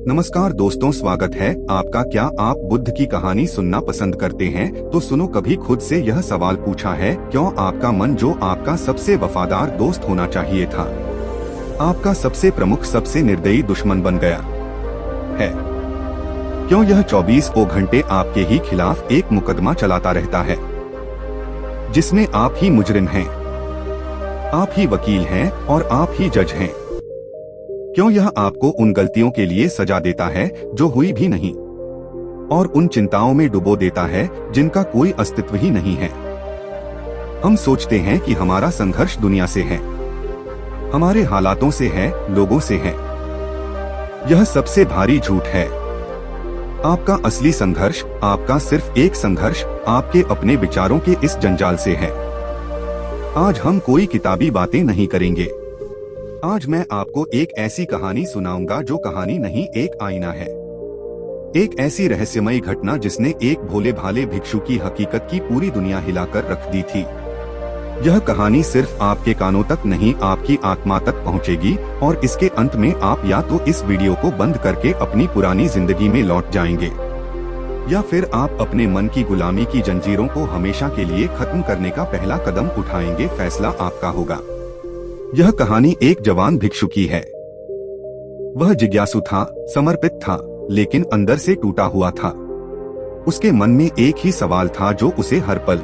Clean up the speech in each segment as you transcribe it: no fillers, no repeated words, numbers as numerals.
नमस्कार दोस्तों, स्वागत है आपका। क्या आप बुद्ध की कहानी सुनना पसंद करते हैं? तो सुनो। कभी खुद से यह सवाल पूछा है, क्यों आपका मन जो आपका सबसे वफादार दोस्त होना चाहिए था, आपका सबसे प्रमुख, सबसे निर्दयी दुश्मन बन गया है? क्यों यह 24 घंटे आपके ही खिलाफ एक मुकदमा चलाता रहता है, जिसमें आप ही मुजरिम हैं, आप ही वकील हैं और आप ही जज हैं? क्यों यह आपको उन गलतियों के लिए सजा देता है जो हुई भी नहीं, और उन चिंताओं में डुबो देता है जिनका कोई अस्तित्व ही नहीं है? हम सोचते हैं कि हमारा संघर्ष दुनिया से है, हमारे हालातों से है, लोगों से है। यह सबसे भारी झूठ है। आपका असली संघर्ष, आपका सिर्फ एक संघर्ष, आपके अपने विचारों के इस जंजाल से है। आज हम कोई किताबी बातें नहीं करेंगे। आज मैं आपको एक ऐसी कहानी सुनाऊंगा जो कहानी नहीं, एक आईना है। एक ऐसी रहस्यमयी घटना जिसने एक भोले भाले भिक्षु की हकीकत की पूरी दुनिया हिलाकर रख दी थी। यह कहानी सिर्फ आपके कानों तक नहीं, आपकी आत्मा तक पहुंचेगी, और इसके अंत में आप या तो इस वीडियो को बंद करके अपनी पुरानी जिंदगी में लौट जाएंगे, या फिर आप अपने मन की गुलामी की जंजीरों को हमेशा के लिए खत्म करने का पहला कदम उठाएंगे। फैसला आपका होगा। यह कहानी एक जवान भिक्षु की है। वह जिज्ञासु था, समर्पित था, लेकिन अंदर से टूटा हुआ था। उसके मन में एक ही सवाल था जो उसे हर पल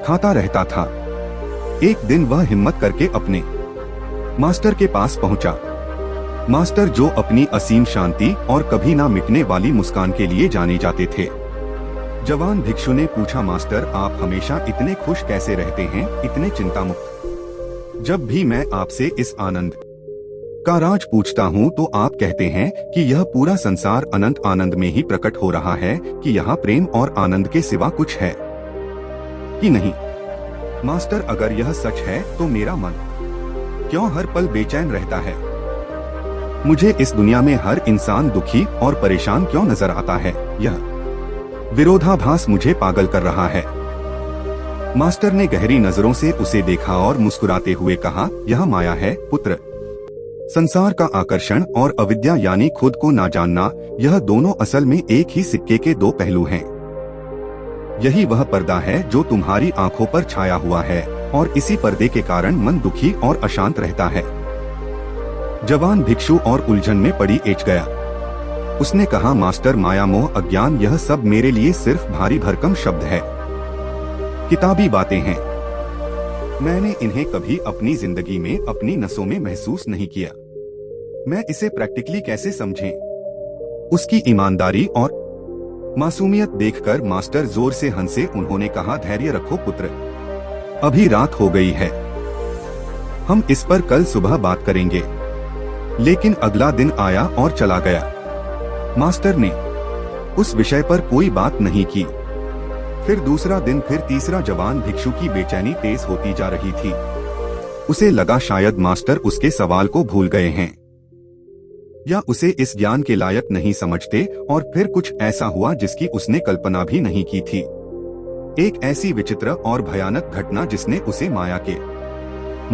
खाता रहता था। एक दिन वह हिम्मत करके अपने मास्टर के पास पहुंचा। मास्टर जो अपनी असीम शांति और कभी ना मिटने वाली मुस्कान के लिए जाने जाते थे। जवान भिक्षु ने पूछा, मास्टर, आप हमेशा इतने खुश कैसे रहते हैं, इतने चिंतामुक्त? जब भी मैं आपसे इस आनंद का राज पूछता हूँ तो आप कहते हैं कि यह पूरा संसार अनंत आनंद में ही प्रकट हो रहा है, कि यहाँ प्रेम और आनंद के सिवा कुछ है कि नहीं? मास्टर, अगर यह सच है तो मेरा मन क्यों हर पल बेचैन रहता है? मुझे इस दुनिया में हर इंसान दुखी और परेशान क्यों नजर आता है? यह विरोधाभास मुझे पागल कर रहा है। मास्टर ने गहरी नजरों से उसे देखा और मुस्कुराते हुए कहा, यह माया है पुत्र। संसार का आकर्षण और अविद्या यानी खुद को ना जानना, यह दोनों असल में एक ही सिक्के के दो पहलू हैं। यही वह पर्दा है जो तुम्हारी आंखों पर छाया हुआ है, और इसी पर्दे के कारण मन दुखी और अशांत रहता है। जवान भिक्षु और उलझन में पड़ी एच गया। उसने कहा, मास्टर, माया, मोह, अज्ञान, यह सब मेरे लिए सिर्फ भारी भरकम शब्द है, किताबी बातें हैं। मैंने इन्हें कभी अपनी जिंदगी में, अपनी नसों में महसूस नहीं किया। मैं इसे प्रैक्टिकली कैसे समझें? उसकी ईमानदारी और मासूमियत देखकर मास्टर जोर से हंसे। उन्होंने कहा, धैर्य रखो पुत्र, अभी रात हो गई है, हम इस पर कल सुबह बात करेंगे। लेकिन अगला दिन आया और चला गया। मास्टर ने उस विषय पर कोई बात नहीं की। फिर दूसरा दिन, फिर तीसरा। जवान भिक्षु की बेचैनी तेज होती जा रही थी। उसे लगा शायद मास्टर उसके सवाल को भूल गए हैं, या उसे इस ज्ञान के लायक नहीं समझते। और फिर कुछ ऐसा हुआ जिसकी उसने कल्पना भी नहीं की थी। एक ऐसी विचित्र और भयानक घटना जिसने उसे माया के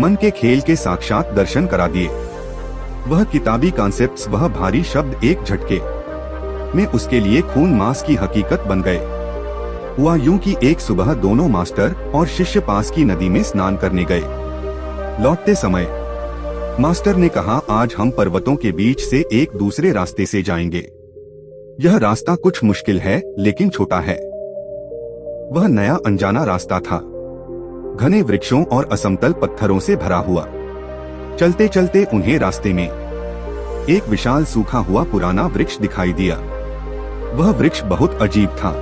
मन के खेल के साक्षात दर्शन करा दिए। वह किताबी कॉन्सेप्ट्स, वह भारी शब्द एक झटके में उसके लिए खून मांस की हकीकत बन गए। हुआ यूं कि एक सुबह दोनों मास्टर और शिष्य पास की नदी में स्नान करने गए। लौटते समय मास्टर ने कहा, आज हम पर्वतों के बीच से एक दूसरे रास्ते से जाएंगे। यह रास्ता कुछ मुश्किल है, लेकिन छोटा है। वह नया अनजाना रास्ता था, घने वृक्षों और असमतल पत्थरों से भरा हुआ। चलते चलते उन्हें रास्ते में एक विशाल सूखा हुआ पुराना वृक्ष दिखाई दिया। वह वृक्ष बहुत अजीब था।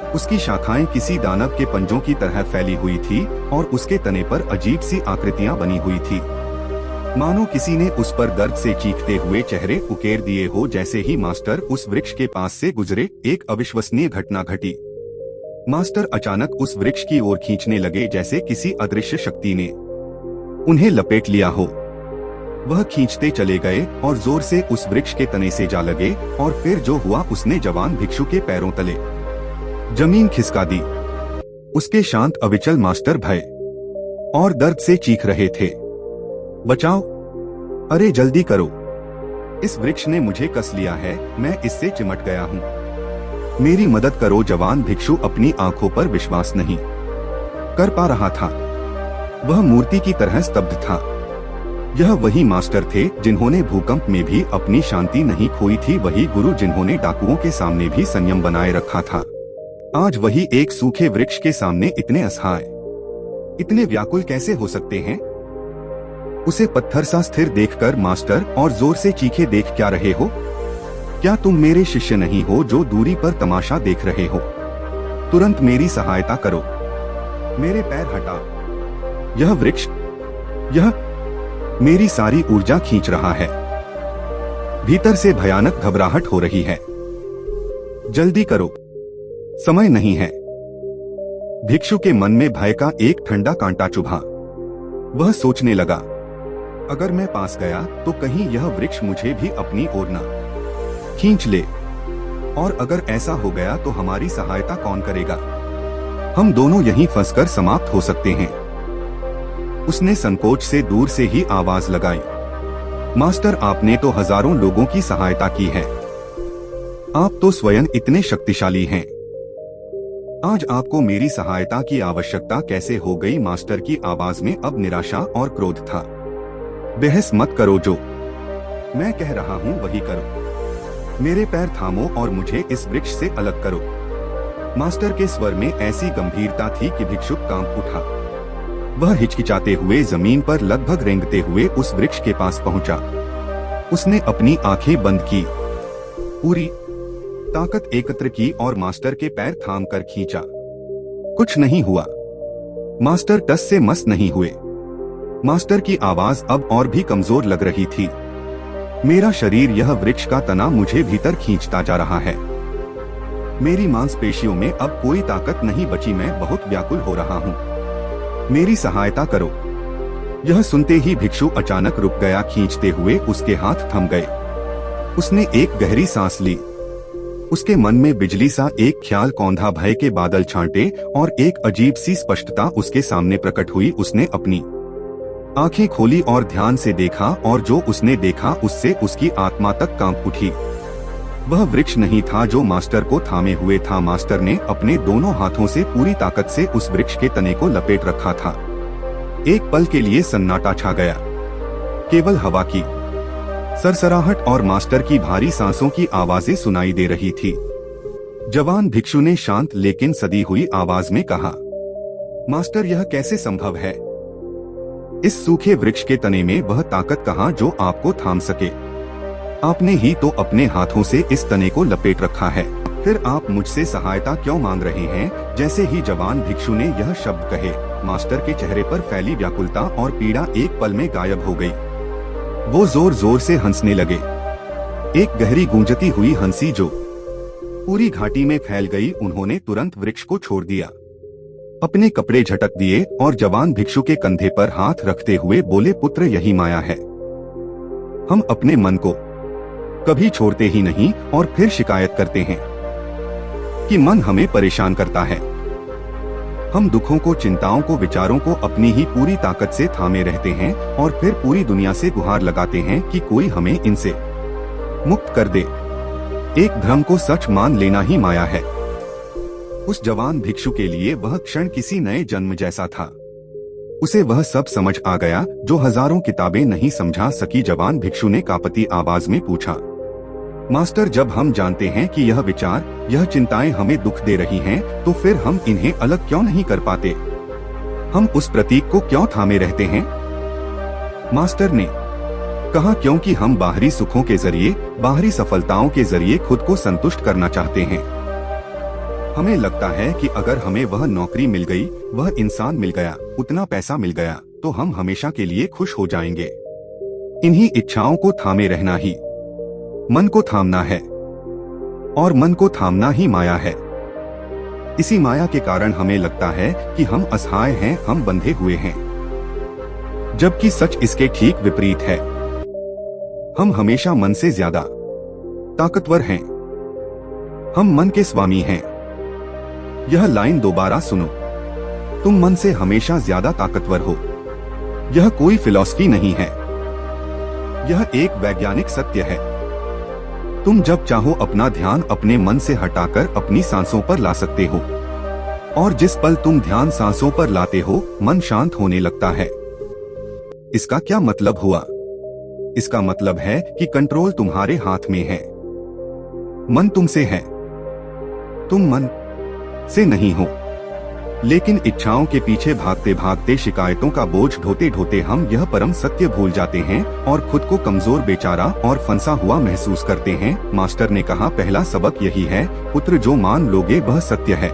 उसकी शाखाएं किसी दानव के पंजों की तरह फैली हुई थी, और उसके तने पर अजीब सी आकृतियां बनी हुई थी, मानो किसी ने उस पर दर्द से चीखते हुए चेहरे उकेर दिए हो। जैसे ही मास्टर उस वृक्ष के पास से गुजरे, एक अविश्वसनीय घटना घटी। मास्टर अचानक उस वृक्ष की ओर खींचने लगे, जैसे किसी अदृश्य शक्ति ने उन्हें लपेट लिया हो। वह खींचते चले गए और जोर से उस वृक्ष के तने से जा लगे, और फिर जो हुआ उसने जवान भिक्षु के पैरों तले जमीन खिसका दी। उसके शांत अविचल मास्टर भय और दर्द से चीख रहे थे, बचाओ, अरे जल्दी करो। इस वृक्ष ने मुझे कस लिया है, मैं इससे चिमट गया हूँ। मेरी मदद करो। जवान भिक्षु अपनी आंखों पर विश्वास नहीं कर पा रहा था। वह मूर्ति की तरह स्तब्ध था। यह वही मास्टर थे जिन्होंने भूकंप में भी अपनी शांति नहीं खोई थी, वही गुरु जिन्होंने डाकुओं के सामने भी संयम बनाए रखा था। आज वही एक सूखे वृक्ष के सामने इतने असहाय, इतने व्याकुल कैसे हो सकते हैं? उसे पत्थर सा स्थिर देखकर मास्टर और जोर से चीखे, देख क्या रहे हो? क्या तुम मेरे शिष्य नहीं हो जो दूरी पर तमाशा देख रहे हो? तुरंत मेरी सहायता करो, मेरे पैर हटाओ। यह वृक्ष, यह मेरी सारी ऊर्जा खींच रहा है। भीतर से भयानक घबराहट हो रही है। जल्दी करो, समय नहीं है। भिक्षु के मन में भय का एक ठंडा कांटा चुभा। वह सोचने लगा, अगर मैं पास गया तो कहीं यह वृक्ष मुझे भी अपनी ओर न खींच ले, और अगर ऐसा हो गया तो हमारी सहायता कौन करेगा? हम दोनों यहीं फंसकर समाप्त हो सकते हैं। उसने संकोच से दूर से ही आवाज लगाई, मास्टर, आपने तो हजारों लोगों की सहायता की है। आप तो स्वयं इतने शक्तिशाली हैं। आज आपको मेरी सहायता की आवश्यकता कैसे हो गई? मास्टर की आवाज में अब निराशा और क्रोध था। बहस मत करो, जो मैं कह रहा हूँ वही करो। मेरे पैर थामो और मुझे इस वृक्ष से अलग करो। मास्टर के स्वर में ऐसी गंभीरता थी कि भिक्षुक कांप उठा। वह हिचकिचाते हुए जमीन पर लगभग रेंगते हुए उस वृक्ष के पास पहुंचा। उसने अपनी आंखें बंद की, पूरी ताकत एकत्र की और मास्टर के पैर थाम कर खींचा। कुछ नहीं हुआ। मास्टर टस से मस नहीं हुए। मास्टर की आवाज अब और भी कमजोर लग रही थी। मेरा शरीर, यह वृक्ष का तना मुझे भीतर खींचता जा रहा है। मेरी मांसपेशियों में अब कोई ताकत नहीं बची, मैं बहुत व्याकुल हो रहा हूँ। मेरी सहायता करो। यह सुनते ही भिक्षु अचानक रुक गया। खींचते हुए उसके हाथ थम गए। उसने एक गहरी सांस ली। उसके मन में बिजली सा एक ख्याल कौंधा, भय के बादल छांटे और एक अजीब सी स्पष्टता उसके सामने प्रकट हुई। उसने अपनी आंखें खोली और ध्यान से देखा, और जो उसने देखा उससे उसकी आत्मा तक कांप उठी। वह वृक्ष नहीं था जो मास्टर को थामे हुए था। मास्टर ने अपने दोनों हाथों से पूरी ताकत से उस वृक्ष के तने को लपेट रखा था। एक पल के लिए सन्नाटा छा गया। केवल हवा की सरसराहट और मास्टर की भारी सांसों की आवाजें सुनाई दे रही थी। जवान भिक्षु ने शांत लेकिन सदी हुई आवाज में कहा, मास्टर, यह कैसे संभव है? इस सूखे वृक्ष के तने में वह ताकत कहाँ जो आपको थाम सके? आपने ही तो अपने हाथों से इस तने को लपेट रखा है। फिर आप मुझसे सहायता क्यों मांग रहे हैं? जैसे ही जवान भिक्षु ने यह शब्द कहे, मास्टर के चेहरे पर फैली व्याकुलता और पीड़ा एक पल में गायब हो गई। वो जोर जोर से हंसने लगे। एक गहरी गूंजती हुई हंसी जो पूरी घाटी में फैल गई। उन्होंने तुरंत वृक्ष को छोड़ दिया, अपने कपड़े झटक दिए और जवान भिक्षु के कंधे पर हाथ रखते हुए बोले, पुत्र, यही माया है। हम अपने मन को कभी छोड़ते ही नहीं और फिर शिकायत करते हैं कि मन हमें परेशान करता है। हम दुखों को, चिंताओं को, विचारों को अपनी ही पूरी ताकत से थामे रहते हैं और फिर पूरी दुनिया से गुहार लगाते हैं कि कोई हमें इनसे मुक्त कर दे। एक भ्रम को सच मान लेना ही माया है। उस जवान भिक्षु के लिए वह क्षण किसी नए जन्म जैसा था। उसे वह सब समझ आ गया जो हजारों किताबें नहीं समझा सकी। जवान भिक्षु ने कांपती आवाज में पूछा, मास्टर, जब हम जानते हैं कि यह विचार, यह चिंताएं हमें दुख दे रही हैं, तो फिर हम इन्हें अलग क्यों नहीं कर पाते? हम उस प्रतीक को क्यों थामे रहते हैं? मास्टर ने कहा, क्योंकि हम बाहरी सुखों के जरिए, बाहरी सफलताओं के जरिए खुद को संतुष्ट करना चाहते हैं। हमें लगता है कि अगर हमें वह नौकरी मिल गई, वह इंसान मिल गया, उतना पैसा मिल गया, तो हम हमेशा के लिए खुश हो जाएंगे। इन्हीं इच्छाओं को थामे रहना ही मन को थामना है, और मन को थामना ही माया है। इसी माया के कारण हमें लगता है कि हम असहाय हैं, हम बंधे हुए हैं, जबकि सच इसके ठीक विपरीत है। हम हमेशा मन से ज्यादा ताकतवर हैं। हम मन के स्वामी हैं। यह लाइन दोबारा सुनो, तुम मन से हमेशा ज्यादा ताकतवर हो। यह कोई फिलॉसफी नहीं है, यह एक वैज्ञानिक सत्य है। तुम जब चाहो अपना ध्यान अपने मन से हटाकर अपनी सांसों पर ला सकते हो, और जिस पल तुम ध्यान सांसों पर लाते हो मन शांत होने लगता है। इसका क्या मतलब हुआ? इसका मतलब है कि कंट्रोल तुम्हारे हाथ में है। मन तुमसे है, तुम मन से नहीं हो। लेकिन इच्छाओं के पीछे भागते भागते, शिकायतों का बोझ ढोते ढोते हम यह परम सत्य भूल जाते हैं और खुद को कमजोर, बेचारा और फंसा हुआ महसूस करते हैं। मास्टर ने कहा, पहला सबक यही है पुत्र, जो मान लोगे वह सत्य है।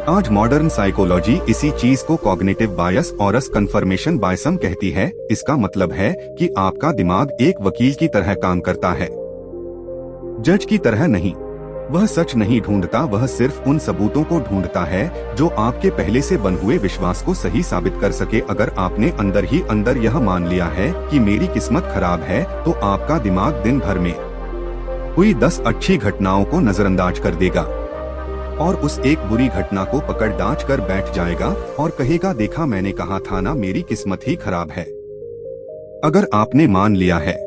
आज मॉडर्न साइकोलॉजी इसी चीज को कॉग्निटिव बायस और कंफर्मेशन बायसम कहती है। इसका मतलब है कि आपका दिमाग एक वकील की तरह काम करता है, जज की तरह नहीं। वह सच नहीं ढूंढता, वह सिर्फ उन सबूतों को ढूंढता है जो आपके पहले से बन हुए विश्वास को सही साबित कर सके। अगर आपने अंदर ही अंदर यह मान लिया है कि मेरी किस्मत खराब है, तो आपका दिमाग दिन भर में हुई 10 अच्छी घटनाओं को नजरअंदाज कर देगा और उस एक बुरी घटना को पकड़ दांच कर बैठ जाएगा और कहेगा, देखा मैंने कहा था ना, मेरी किस्मत ही खराब है। अगर आपने मान लिया है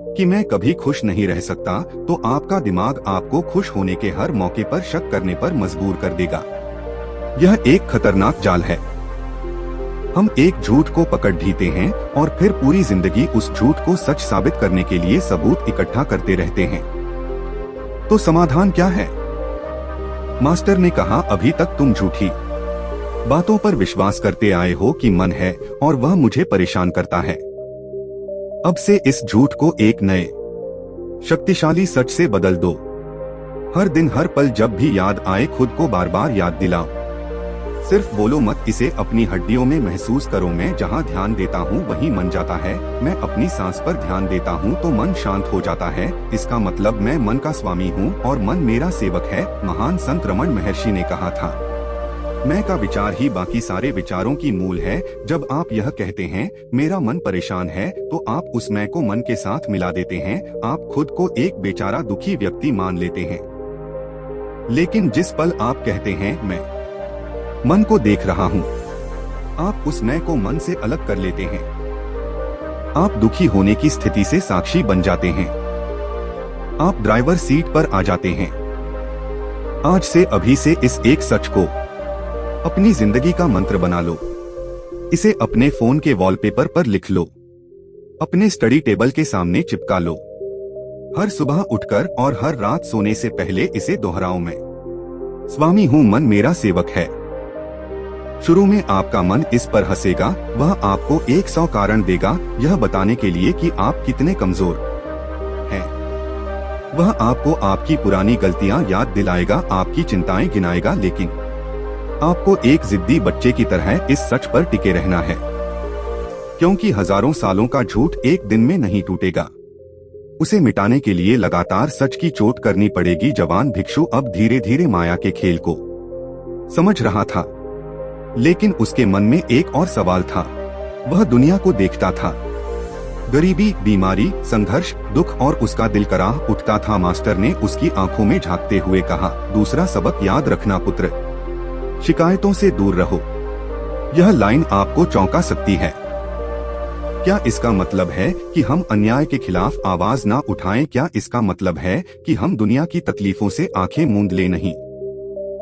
कि मैं कभी खुश नहीं रह सकता, तो आपका दिमाग आपको खुश होने के हर मौके पर शक करने पर मजबूर कर देगा। यह एक खतरनाक जाल है। हम एक झूठ को पकड़ ढीते हैं और फिर पूरी जिंदगी उस झूठ को सच साबित करने के लिए सबूत इकट्ठा करते रहते हैं। तो समाधान क्या है? मास्टर ने कहा, अभी तक तुम झूठी बातों पर विश्वास करते आए हो कि मन है और वह मुझे परेशान करता है। अब से इस झूठ को एक नए शक्तिशाली सच से बदल दो। हर दिन, हर पल जब भी याद आए, खुद को बार बार याद दिलाओ। सिर्फ बोलो मत, इसे अपनी हड्डियों में महसूस करो। मैं जहाँ ध्यान देता हूँ वहीं मन जाता है। मैं अपनी सांस पर ध्यान देता हूँ तो मन शांत हो जाता है। इसका मतलब मैं मन का स्वामी हूँ और मन मेरा सेवक है। महान संत रमन महर्षि ने कहा था, मैं का विचार ही बाकी सारे विचारों की मूल है। जब आप यह कहते हैं मेरा मन परेशान है, तो आप उस मैं को मन के साथ मिला देते हैं। आप खुद को एक बेचारा दुखी व्यक्ति मान लेते हैं। लेकिन जिस पल आप कहते हैं मैं मन को देख रहा हूँ, आप उस मैं को मन से अलग कर लेते हैं। आप दुखी होने की स्थिति से साक्षी बन जाते हैं। आप ड्राइवर सीट पर आ जाते हैं। आज से, अभी से इस एक सच को अपनी जिंदगी का मंत्र बना लो। इसे अपने फोन के वॉलपेपर पर लिख लो, अपने स्टडी टेबल के सामने चिपका लो। हर सुबह उठकर और हर रात सोने से पहले इसे दोहराओ, मैं स्वामी हूँ, मन मेरा सेवक है। शुरू में आपका मन इस पर हंसेगा। वह आपको 100 कारण देगा यह बताने के लिए कि आप कितने कमजोर हैं। वह आपको आपकी पुरानी गलतियां याद दिलाएगा, आपकी चिंताएं गिनाएगा। लेकिन आपको एक जिद्दी बच्चे की तरह इस सच पर टिके रहना है, क्योंकि हजारों सालों का झूठ एक दिन में नहीं टूटेगा। उसे मिटाने के लिए लगातार सच की चोट करनी पड़ेगी। जवान भिक्षु अब धीरे धीरे माया के खेल को समझ रहा था, लेकिन उसके मन में एक और सवाल था। वह दुनिया को देखता था, गरीबी, बीमारी, संघर्ष, दुख, और उसका दिल कराह उठता था। मास्टर ने उसकी आंखों में झांकते हुए कहा, दूसरा सबक याद रखना पुत्र, शिकायतों से दूर रहो। यह लाइन आपको चौंका सकती है। क्या इसका मतलब है कि हम अन्याय के खिलाफ आवाज ना उठाएं? क्या इसका मतलब है कि हम दुनिया की तकलीफों से आंखें मूंद ले? नहीं,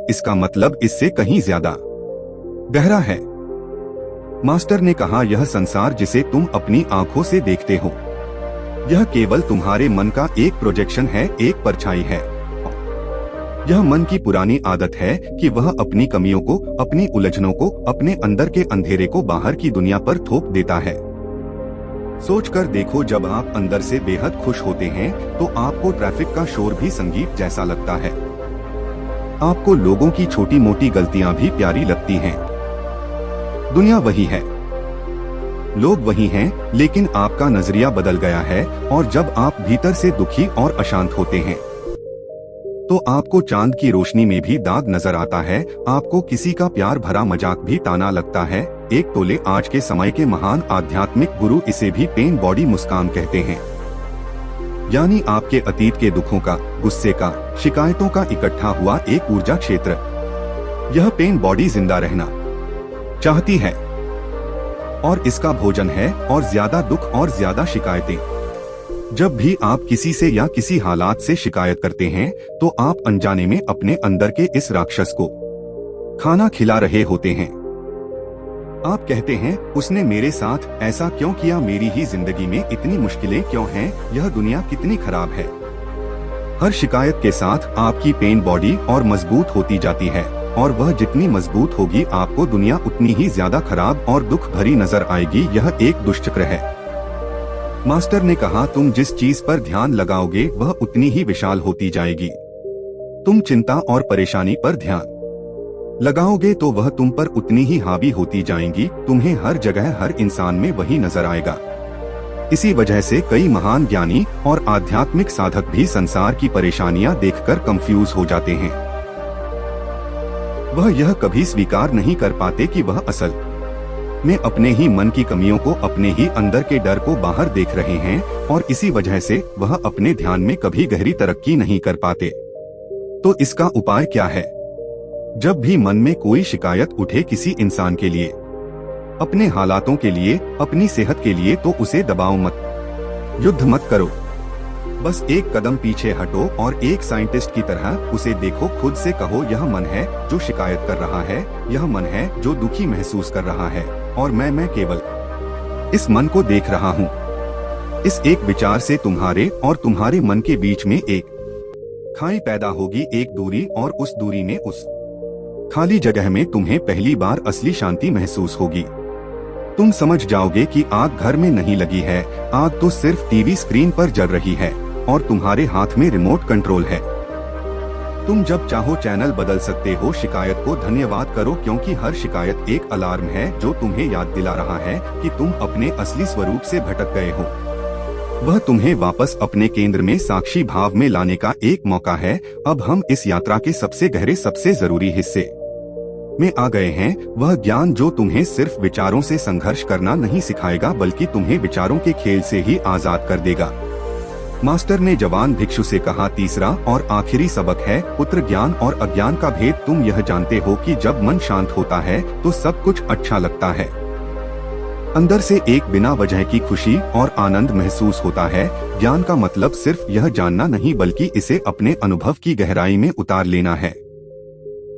इसका मतलब इससे कहीं ज्यादा गहरा है। मास्टर ने कहा, यह संसार जिसे तुम अपनी आंखों से देखते हो, यह केवल तुम्हारे मन का एक प्रोजेक्शन है, एक परछाई है। यह मन की पुरानी आदत है कि वह अपनी कमियों को, अपनी उलझनों को, अपने अंदर के अंधेरे को बाहर की दुनिया पर थोप देता है। सोचकर देखो, जब आप अंदर से बेहद खुश होते हैं तो आपको ट्रैफिक का शोर भी संगीत जैसा लगता है। आपको लोगों की छोटी मोटी गलतियां भी प्यारी लगती हैं। दुनिया वही है, लोग वही हैं, लेकिन आपका नजरिया बदल गया है। और जब आप भीतर से दुखी और अशांत होते हैं तो आपको चांद की रोशनी में भी दाग नजर आता है। आपको किसी का प्यार भरा मजाक भी ताना लगता है। एक टोले आज के समय के महान आध्यात्मिक गुरु इसे भी पेन बॉडी मुस्कान कहते हैं, यानी आपके अतीत के दुखों का, गुस्से का, शिकायतों का इकट्ठा हुआ एक ऊर्जा क्षेत्र। यह पेन बॉडी जिंदा रहना चाहती है, और इसका भोजन है, और ज्यादा दुख और ज्यादा शिकायतें। जब भी आप किसी से या किसी हालात से शिकायत करते हैं, तो आप अनजाने में अपने अंदर के इस राक्षस को खाना खिला रहे होते हैं। आप कहते हैं, उसने मेरे साथ ऐसा क्यों किया, मेरी ही जिंदगी में इतनी मुश्किलें क्यों हैं, यह दुनिया कितनी खराब है। हर शिकायत के साथ आपकी पेन बॉडी और मजबूत होती जाती है, और वह जितनी मजबूत होगी आपको दुनिया उतनी ही ज्यादा खराब और दुख भरी नजर आएगी। यह एक दुष्चक्र है। मास्टर ने कहा, तुम जिस चीज पर ध्यान लगाओगे वह उतनी ही विशाल होती जाएगी। तुम चिंता और परेशानी पर ध्यान लगाओगे तो वह तुम पर उतनी ही हावी होती जाएंगी। तुम्हें हर जगह हर इंसान में वही नजर आएगा। इसी वजह से कई महान ज्ञानी और आध्यात्मिक साधक भी संसार की परेशानियां देखकर कंफ्यूज हो जाते हैं। वह यह कभी स्वीकार नहीं कर पाते कि वह असल में अपने ही मन की कमियों को, अपने ही अंदर के डर को बाहर देख रहे हैं, और इसी वजह से वह अपने ध्यान में कभी गहरी तरक्की नहीं कर पाते। तो इसका उपाय क्या है? जब भी मन में कोई शिकायत उठे किसी इंसान के लिए, अपने हालातों के लिए, अपनी सेहत के लिए, तो उसे दबाओ मत, युद्ध मत करो। बस एक कदम पीछे हटो और एक साइंटिस्ट की तरह उसे देखो। खुद से कहो, यह मन है जो शिकायत कर रहा है, यह मन है जो दुखी महसूस कर रहा है, और मैं केवल इस मन को देख रहा हूँ। इस एक विचार से तुम्हारे और तुम्हारे मन के बीच में एक खाई पैदा होगी, एक दूरी, और उस दूरी में, उस खाली जगह में तुम्हें पहली बार असली शांति महसूस होगी। तुम समझ जाओगे कि आग घर में नहीं लगी है, आग तो सिर्फ टीवी स्क्रीन पर जल रही है, और तुम्हारे हाथ में रिमोट कंट्रोल है। तुम जब चाहो चैनल बदल सकते हो। शिकायत को धन्यवाद करो, क्योंकि हर शिकायत एक अलार्म है जो तुम्हें याद दिला रहा है कि तुम अपने असली स्वरूप से भटक गए हो। वह तुम्हें वापस अपने केंद्र में, साक्षी भाव में लाने का एक मौका है। अब हम इस यात्रा के सबसे गहरे, सबसे जरूरी हिस्से में आ गए हैं। वह ज्ञान जो तुम्हें सिर्फ विचारों से संघर्ष करना नहीं सिखाएगा, बल्कि तुम्हें विचारों के खेल से ही आजाद कर देगा। मास्टर ने जवान भिक्षु से कहा, तीसरा और आखिरी सबक है पुत्र, ज्ञान और अज्ञान का भेद। तुम यह जानते हो कि जब मन शांत होता है तो सब कुछ अच्छा लगता है। अंदर से एक बिना वजह की खुशी और आनंद महसूस होता है। ज्ञान का मतलब सिर्फ यह जानना नहीं, बल्कि इसे अपने अनुभव की गहराई में उतार लेना है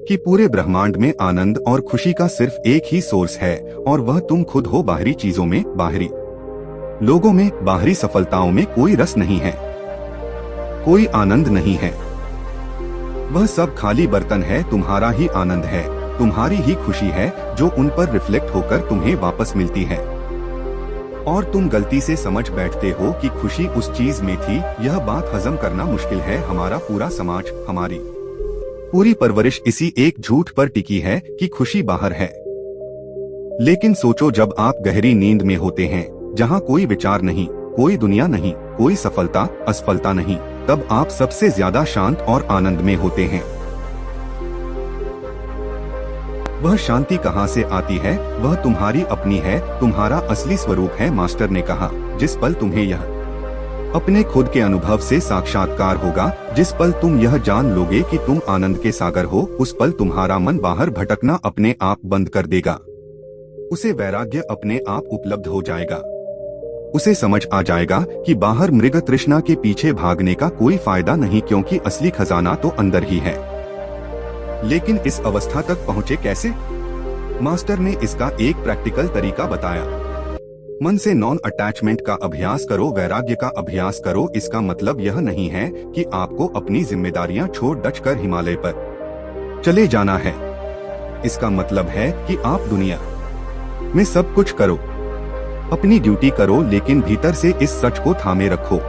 कि पूरे ब्रह्मांड में आनंद और खुशी का सिर्फ एक ही सोर्स है, और वह तुम खुद हो। बाहरी चीजों में, बाहरी लोगों में, बाहरी सफलताओं में कोई रस नहीं है, कोई आनंद नहीं है। वह सब खाली बर्तन है। तुम्हारा ही आनंद है, तुम्हारी ही खुशी है जो उन पर रिफ्लेक्ट होकर तुम्हें वापस मिलती है। और तुम गलती से समझ बैठते हो कि खुशी उस चीज में थी। यह बात हजम करना मुश्किल है। हमारा पूरा समाज, हमारी पूरी परवरिश इसी एक झूठ पर टिकी है कि खुशी बाहर है। लेकिन सोचो, जब आप गहरी नींद में होते हैं, जहां कोई विचार नहीं, कोई दुनिया नहीं, कोई सफलता असफलता नहीं, तब आप सबसे ज्यादा शांत और आनंद में होते हैं। वह शांति कहाँ से आती है? वह तुम्हारी अपनी है, तुम्हारा असली स्वरूप है। मास्टर ने कहा, जिस पल तुम्हें यह अपने खुद के अनुभव से साक्षात्कार होगा, जिस पल तुम यह जान लोगे कि तुम आनंद के सागर हो, उस पल तुम्हारा मन बाहर भटकना अपने आप बंद कर देगा। उसे वैराग्य अपने आप उपलब्ध हो जाएगा। उसे समझ आ जाएगा कि बाहर मृग तृष्णा के पीछे भागने का कोई फायदा नहीं, क्योंकि असली खजाना तो अंदर ही है। लेकिन इस अवस्था तक पहुँचे कैसे? मास्टर ने इसका एक प्रैक्टिकल तरीका बताया। मन से नॉन अटैचमेंट का अभ्यास करो, वैराग्य का अभ्यास करो। इसका मतलब यह नहीं है कि आपको अपनी जिम्मेदारियां छोड़ डचकर हिमालय पर चले जाना है। इसका मतलब है कि आप दुनिया में सब कुछ करो, अपनी ड्यूटी करो, लेकिन भीतर से इस सच को थामे रखो,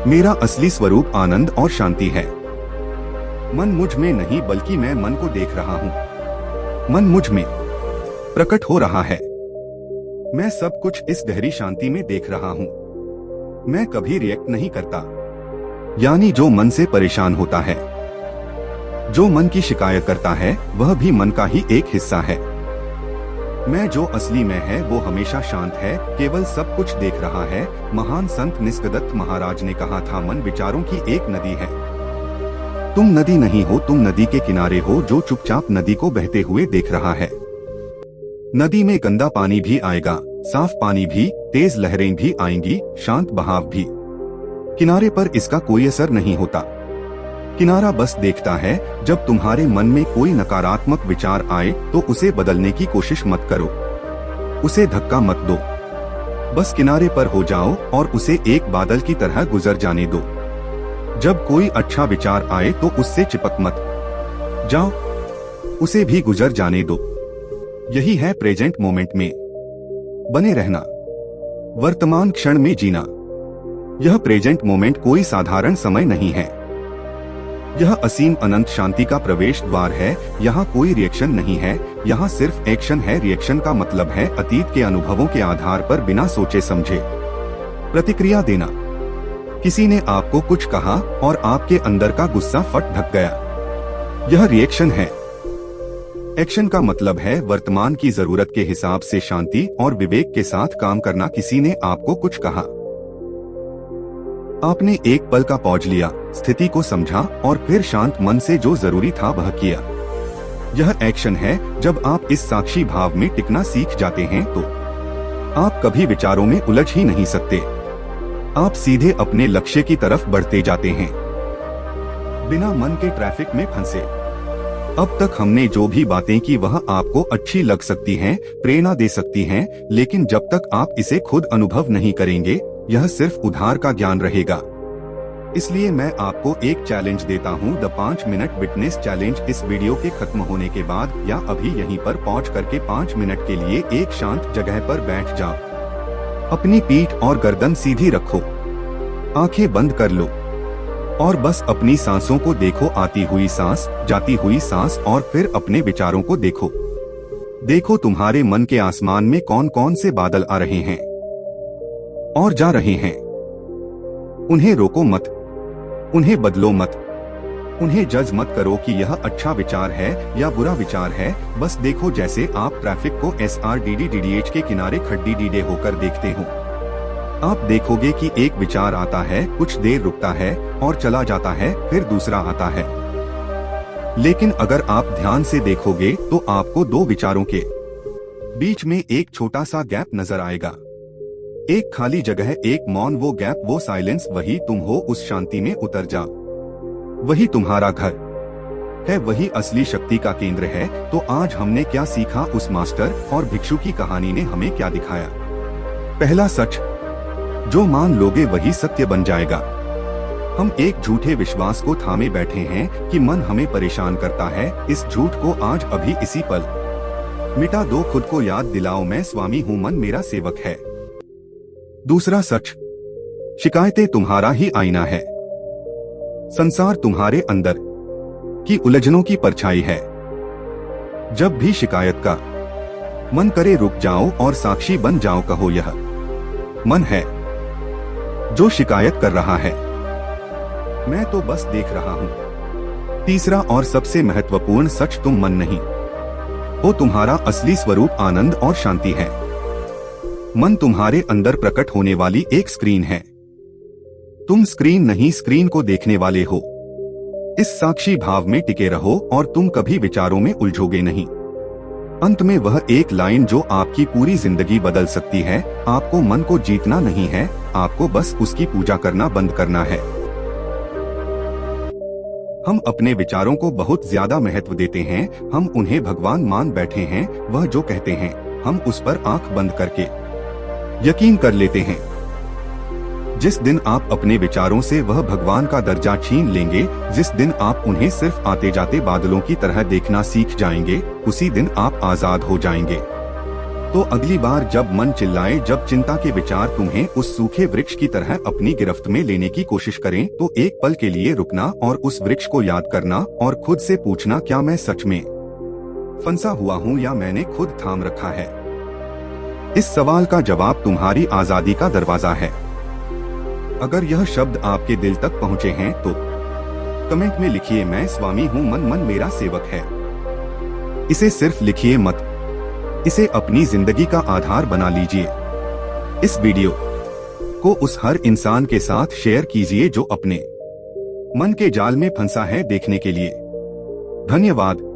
मेरा असली स्वरूप आनंद और शांति है। मन मुझ में नहीं, बल्कि मैं मन को देख रहा हूँ। मन मुझ में प्रकट हो रहा है। मैं सब कुछ इस गहरी शांति में देख रहा हूँ। मैं कभी रिएक्ट नहीं करता। यानी जो मन से परेशान होता है, जो मन की शिकायत करता है, वह भी मन का ही एक हिस्सा है। मैं जो असली में है वो हमेशा शांत है, केवल सब कुछ देख रहा है। महान संत निष्कदत्त महाराज ने कहा था, मन विचारों की एक नदी है। तुम नदी नहीं हो, तुम नदी के किनारे हो जो चुपचाप नदी को बहते हुए देख रहा है। नदी में गंदा पानी भी आएगा, साफ पानी भी, तेज लहरें भी आएंगी, शांत बहाव भी। किनारे पर इसका कोई असर नहीं होता। किनारा बस देखता है। जब तुम्हारे मन में कोई नकारात्मक विचार आए तो उसे बदलने की कोशिश मत करो, उसे धक्का मत दो। बस किनारे पर हो जाओ और उसे एक बादल की तरह गुजर जाने दो। जब कोई अच्छा विचार आए तो उससे चिपक मत जाओ, उसे भी गुजर जाने दो। यही है प्रेजेंट मोमेंट में बने रहना, वर्तमान क्षण में जीना। यह प्रेजेंट मोमेंट कोई साधारण समय नहीं है। यह असीम अनंत शांति का प्रवेश द्वार है। यहाँ कोई रिएक्शन नहीं है, यहाँ सिर्फ एक्शन है। रिएक्शन का मतलब है अतीत के अनुभवों के आधार पर बिना सोचे समझे प्रतिक्रिया देना। किसी ने आपको कुछ कहा और आपके अंदर का गुस्सा फट ढक गया, यह रिएक्शन है। एक्शन का मतलब है वर्तमान की जरूरत के हिसाब से शांति और विवेक के साथ काम करना। किसी ने आपको कुछ कहा, आपने एक पल का पॉज लिया, स्थिति को समझा और फिर शांत मन से जो जरूरी था वह किया। यह एक्शन है। जब आप इस साक्षी भाव में टिकना सीख जाते हैं तो आप कभी विचारों में उलझ ही नहीं सकते। आप सीधे अपने लक्ष्य की तरफ बढ़ते जाते हैं, बिना मन के ट्रैफिक में फंसे। अब तक हमने जो भी बातें की वह आपको अच्छी लग सकती हैं, प्रेरणा दे सकती हैं, लेकिन जब तक आप इसे खुद अनुभव नहीं करेंगे यह सिर्फ उधार का ज्ञान रहेगा। इसलिए मैं आपको एक चैलेंज देता हूँ, द 5 मिनट विटनेस चैलेंज। इस वीडियो के खत्म होने के बाद या अभी यहीं पर पॉज करके 5 मिनट के लिए एक शांत जगह पर बैठ जाओ। अपनी पीठ और गर्दन सीधी रखो, आंखें बंद कर लो और बस अपनी सांसों को देखो, आती हुई सांस, जाती हुई सांस, और फिर अपने विचारों को देखो। देखो तुम्हारे मन के आसमान में कौन कौन से बादल आ रहे हैं और जा रहे हैं। उन्हें रोको मत, उन्हें बदलो मत, उन्हें जज मत करो कि यह अच्छा विचार है या बुरा विचार है। बस देखो जैसे आप ट्रैफिक को SRDDDH के किनारे खड्डी डीडे होकर देखते हो। आप देखोगे कि एक विचार आता है, कुछ देर रुकता है और चला जाता है, फिर दूसरा आता है। लेकिन अगर आप ध्यान से देखोगे तो आपको दो विचारों के बीच में एक छोटा सा गैप नजर आएगा, एक खाली जगह, एक मौन। वो गैप, वो साइलेंस, वही तुम हो। उस शांति में उतर जा, वही तुम्हारा घर है, वही असली शक्ति का केंद्र है। तो आज हमने क्या सीखा? उस मास्टर और भिक्षु की कहानी ने हमें क्या दिखाया? पहला सच, जो मान लोगे वही सत्य बन जाएगा। हम एक झूठे विश्वास को थामे बैठे हैं कि मन हमें परेशान करता है। इस झूठ को आज अभी इसी पल मिटा दो। खुद को याद दिलाओ, मैं स्वामी हूँ, मन मेरा सेवक है। दूसरा सच, शिकायतें तुम्हारा ही आईना है। संसार तुम्हारे अंदर की उलझनों की परछाई है। जब भी शिकायत का मन करे रुक जाओ और साक्षी बन जाओ। कहो यह मन है जो शिकायत कर रहा है, मैं तो बस देख रहा हूँ। तीसरा और सबसे महत्वपूर्ण सच, तुम मन नहीं हो, तुम्हारा असली स्वरूप आनंद और शांति है। मन तुम्हारे अंदर प्रकट होने वाली एक स्क्रीन है। तुम स्क्रीन नहीं, स्क्रीन को देखने वाले हो। इस साक्षी भाव में टिके रहो और तुम कभी विचारों में उलझोगे नहीं। अंत में वह एक लाइन जो आपकी पूरी जिंदगी बदल सकती है। आपको मन को जीतना नहीं है, आपको बस उसकी पूजा करना बंद करना है। हम अपने विचारों को बहुत ज्यादा महत्व देते हैं। हम उन्हें भगवान मान बैठे हैं। वह जो कहते हैं हम उस पर आंख बंद करके यकीन कर लेते हैं। जिस दिन आप अपने विचारों से वह भगवान का दर्जा छीन लेंगे, जिस दिन आप उन्हें सिर्फ आते जाते बादलों की तरह देखना सीख जाएंगे, उसी दिन आप आजाद हो जाएंगे। तो अगली बार जब मन चिल्लाए, जब चिंता के विचार तुम्हें उस सूखे वृक्ष की तरह अपनी गिरफ्त में लेने की कोशिश करें, तो एक पल के लिए रुकना और उस वृक्ष को याद करना और खुद से पूछना, क्या मैं सच में फंसा हुआ हूँ या मैंने खुद थाम रखा है? इस सवाल का जवाब तुम्हारी आजादी का दरवाजा है। अगर यह शब्द आपके दिल तक पहुँचे हैं तो कमेंट में लिखिए, मैं स्वामी हूँ, मन मन मेरा सेवक है। इसे सिर्फ लिखिए मत, इसे अपनी जिंदगी का आधार बना लीजिए। इस वीडियो को उस हर इंसान के साथ शेयर कीजिए जो अपने मन के जाल में फंसा है देखने के लिए। धन्यवाद।